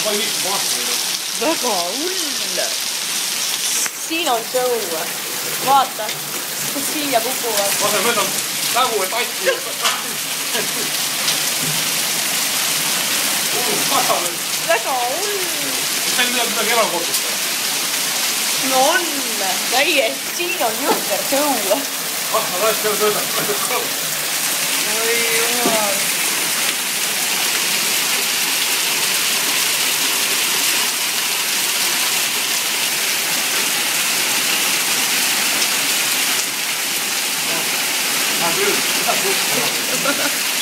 Ma ei viitsi vastu. Väga hull. Siin on show. Vaata, kus siia kukuvad. Lase mööda nägu, et atti. Väga hull. See on midagi erakordset. No on. Täiesti, siin on jõhker show. Ma laes peale mööda. Oi jumal.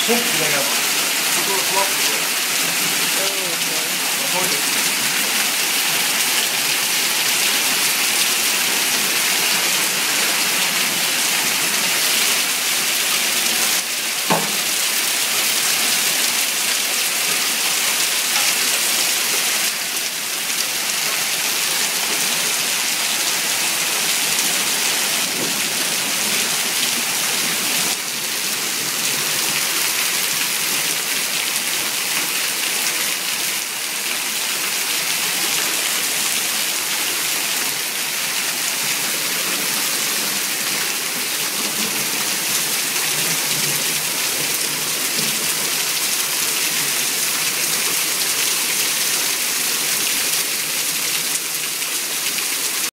Suppi tegema. See tuleb lappi.